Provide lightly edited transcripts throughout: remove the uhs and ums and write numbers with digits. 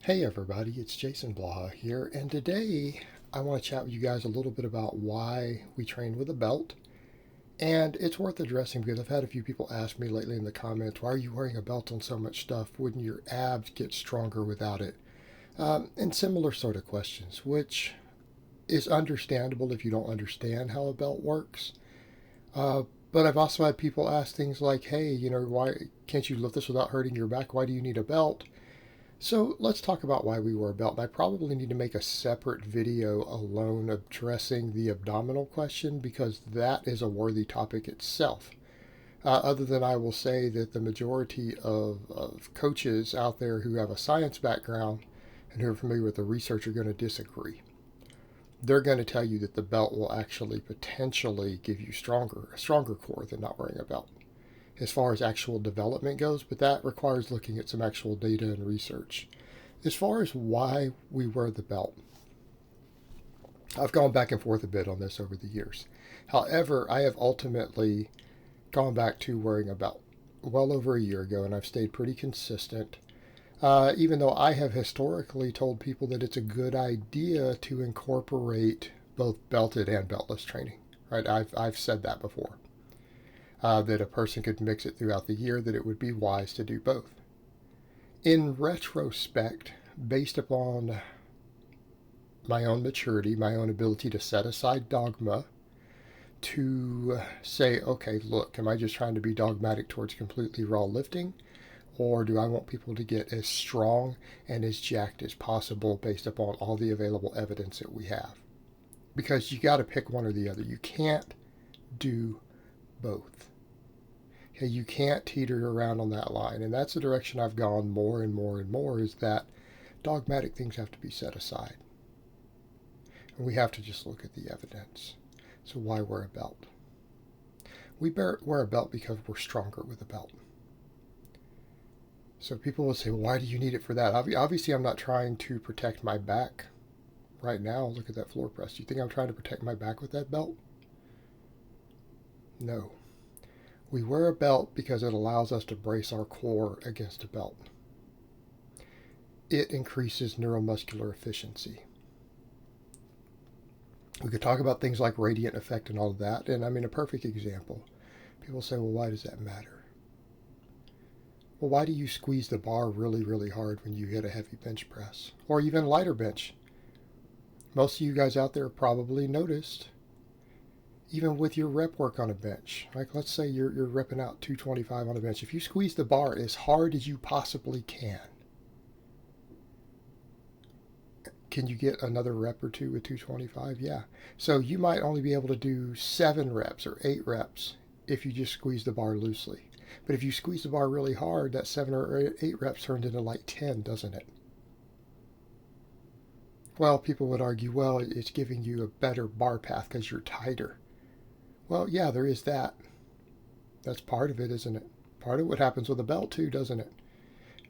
Hey everybody, it's Jason Blaha here, and today I want to chat with you guys a little bit about why we train with a belt. And it's worth addressing because I've had a few people ask me lately in the comments, why are you wearing a belt on so much stuff? Wouldn't your abs get stronger without it? And similar sort of questions, which is understandable if you don't understand how a belt works. Uh, but I've also had people ask things like, hey, why can't you lift this without hurting your back? Why do you need a belt? So let's talk about why we wear a belt. And I probably need to make a separate video alone addressing the abdominal question because that is a worthy topic itself. Other than I will say that the majority of coaches out there who have a science background and who are familiar with the research are going to disagree. They're going to tell you that the belt will actually potentially give you a stronger core than not wearing a belt as far as actual development goes, but that requires looking at some actual data and research. As far as why we wear the belt, I've gone back and forth a bit on this over the years. However, I have ultimately gone back to wearing a belt well over a year ago, and I've stayed pretty consistent. Even though I have historically told people that it's a good idea to incorporate both belted and beltless training, right? I've said that before. That a person could mix it throughout the year, that it would be wise to do both. In retrospect, based upon my own maturity, my own ability to set aside dogma, to say, okay, look, am I just trying to be dogmatic towards completely raw lifting? Or do I want people to get as strong and as jacked as possible based upon all the available evidence that we have? Because you got to pick one or the other. You can't do both. Okay, you can't teeter around on that line. And that's the direction I've gone more and more and more, is that dogmatic things have to be set aside. And we have to just look at the evidence. So why wear a belt? We wear a belt because we're stronger with a belt. So people will say, well, why do you need it for that? Obviously, I'm not trying to protect my back right now. Look at that floor press. Do you think I'm trying to protect my back with that belt? No. We wear a belt because it allows us to brace our core against a belt. It increases neuromuscular efficiency. We could talk about things like radiant effect and all of that. And I mean, a perfect example. People say, well, why does that matter? Well, why do you squeeze the bar really, really hard when you hit a heavy bench press? Or even lighter bench? Most of you guys out there probably noticed, even with your rep work on a bench, like let's say you're repping out 225 on a bench, if you squeeze the bar as hard as you possibly can you get another rep or two with 225? Yeah. So you might only be able to do 7 reps or 8 reps if you just squeeze the bar loosely. But if you squeeze the bar really hard, that 7 or 8 reps turned into like 10, doesn't it? Well, people would argue, well, it's giving you a better bar path because you're tighter. Well, yeah, there is that. That's part of it, isn't it? Part of what happens with a belt too, doesn't it?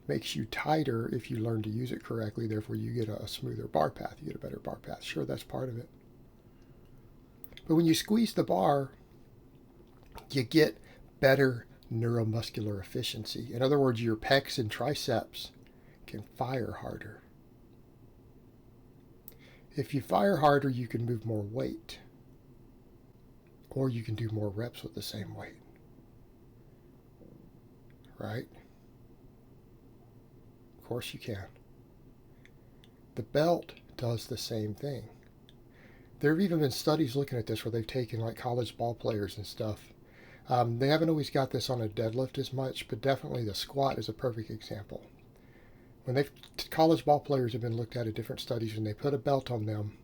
Makes you tighter if you learn to use it correctly. Therefore, you get a smoother bar path. You get a better bar path. Sure, that's part of it. But when you squeeze the bar, you get better neuromuscular efficiency. In other words, your pecs and triceps can fire harder. If you fire harder, you can move more weight. Or you can do more reps with the same weight. Right? Of course you can. The belt does the same thing. There have even been studies looking at this where they've taken like college ball players and stuff. They haven't always got this on a deadlift as much, but definitely the squat is a perfect example. When college ball players have been looked at different studies, and they put a belt on them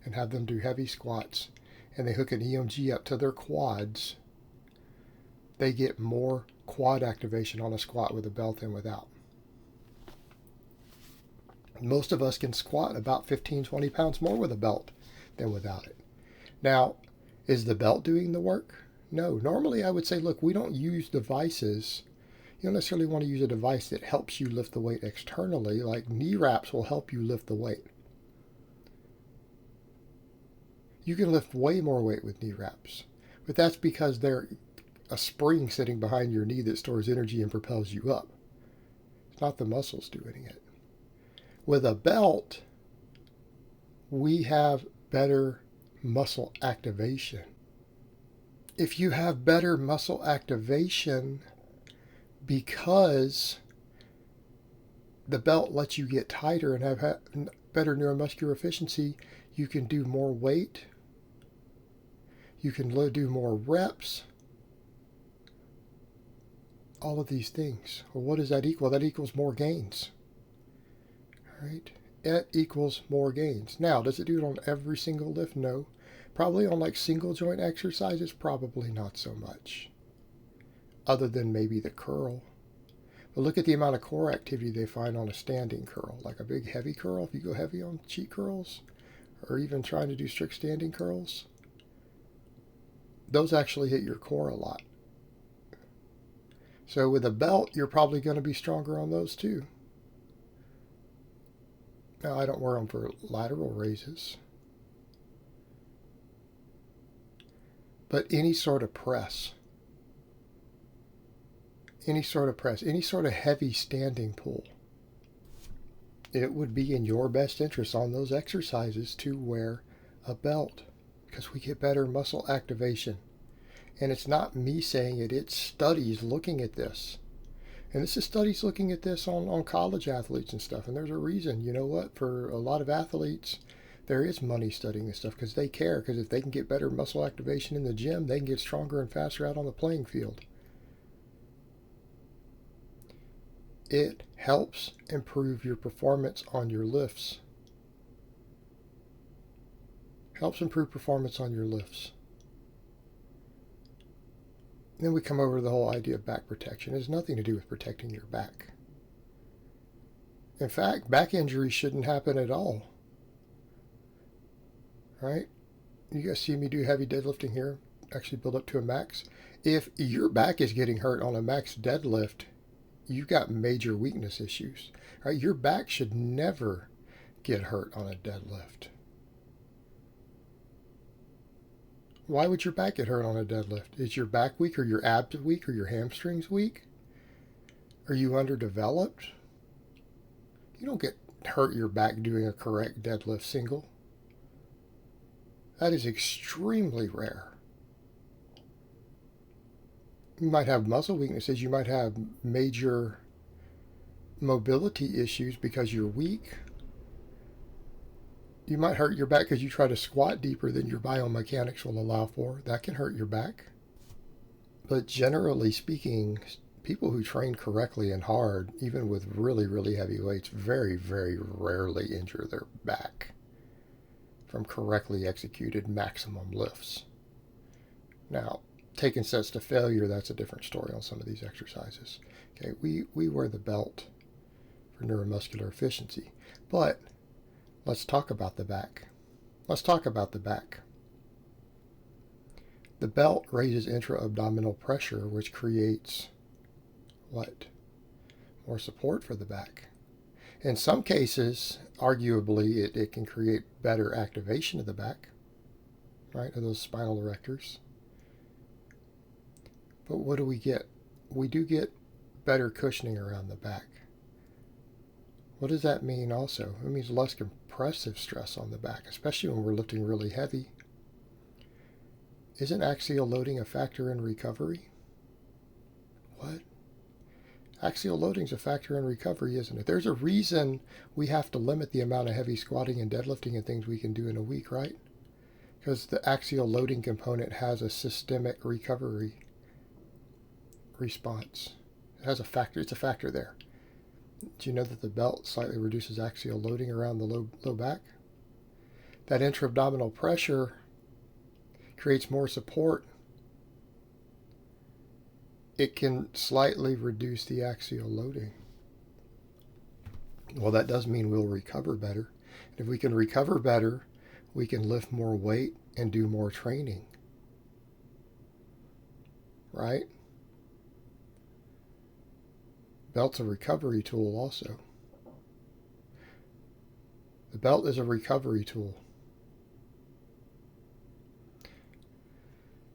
and have them do heavy squats, and they hook an EMG up to their quads, they get more quad activation on a squat with a belt than without. Most of us can squat about 15, 20 pounds more with a belt than without it. Now, is the belt doing the work? No. Normally I would say, look, we don't use devices. You don't necessarily want to use a device that helps you lift the weight externally, like knee wraps will help you lift the weight. You can lift way more weight with knee wraps, but that's because they're a spring sitting behind your knee that stores energy and propels you up. It's not the muscles doing it. With a belt, we have better muscle activation. If you have better muscle activation because the belt lets you get tighter and have better neuromuscular efficiency, you can do more weight, you can do more reps, all of these things. Well, what does that equal? That equals more gains. All right? It equals more gains. Now, does it do it on every single lift? No. Probably on like single joint exercises, probably not so much. Other than maybe the curl. But look at the amount of core activity they find on a standing curl. Like a big heavy curl, if you go heavy on cheat curls, or even trying to do strict standing curls, those actually hit your core a lot. So with a belt, you're probably going to be stronger on those too. Now, I don't wear them for lateral raises. But any sort of press, any sort of heavy standing pull, it would be in your best interest on those exercises to wear a belt because we get better muscle activation. And it's not me saying it, it's studies looking at this. And this is studies looking at this on college athletes and stuff. And there's a reason, you know what, for a lot of athletes, there is money studying this stuff because they care. Because if they can get better muscle activation in the gym, they can get stronger and faster out on the playing field. It helps improve your performance on your lifts. Helps improve performance on your lifts. And then we come over to the whole idea of back protection. It has nothing to do with protecting your back. In fact, back injuries shouldn't happen at all. Right? You guys see me do heavy deadlifting here, actually build up to a max. If your back is getting hurt on a max deadlift, you've got major weakness issues. Right? Your back should never get hurt on a deadlift. Why would your back get hurt on a deadlift? Is your back weak, or your abs weak, or your hamstrings weak? Are you underdeveloped? You don't get hurt your back doing a correct deadlift single. That is extremely rare. You might have muscle weaknesses. You might have major mobility issues because you're weak. You might hurt your back because you try to squat deeper than your biomechanics will allow for. That can hurt your back. But generally speaking, people who train correctly and hard, even with really, really heavy weights, very, very rarely injure their back from correctly executed maximum lifts. Now, taking sets to failure, that's a different story on some of these exercises. Okay, we wear the belt for neuromuscular efficiency. But let's talk about the back. Let's talk about the back. The belt raises intra-abdominal pressure, which creates what? More support for the back. In some cases, arguably, it can create better activation of the back, right, of those spinal erectors. But what do we get? We do get better cushioning around the back. What does that mean also? It means less compressive stress on the back, especially when we're lifting really heavy. Isn't axial loading a factor in recovery? What? Axial loading is a factor in recovery, isn't it? There's a reason we have to limit the amount of heavy squatting and deadlifting and things we can do in a week, right? Because the axial loading component has a systemic recovery response. It has a factor. It's a factor there. Do you know that the belt slightly reduces axial loading around the low back? That intra-abdominal pressure creates more support. It can slightly reduce the axial loading. Well, that does mean we'll recover better. If we can recover better, we can lift more weight and do more training. Right? Belt's a recovery tool also. The belt is a recovery tool.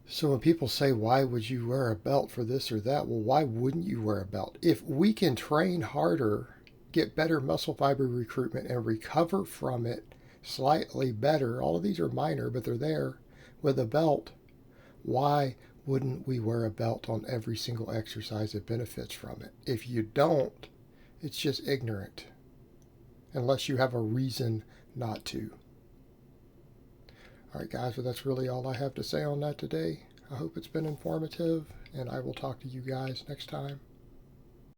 So when people say, why would you wear a belt for this or that? Well, why wouldn't you wear a belt? If we can train harder, get better muscle fiber recruitment and recover from it slightly better, all of these are minor, but they're there with a belt, why wouldn't we wear a belt on every single exercise that benefits from it? If you don't, it's just ignorant, unless you have a reason not to. All right, guys, well, that's really all I have to say on that today. I hope it's been informative, and I will talk to you guys next time.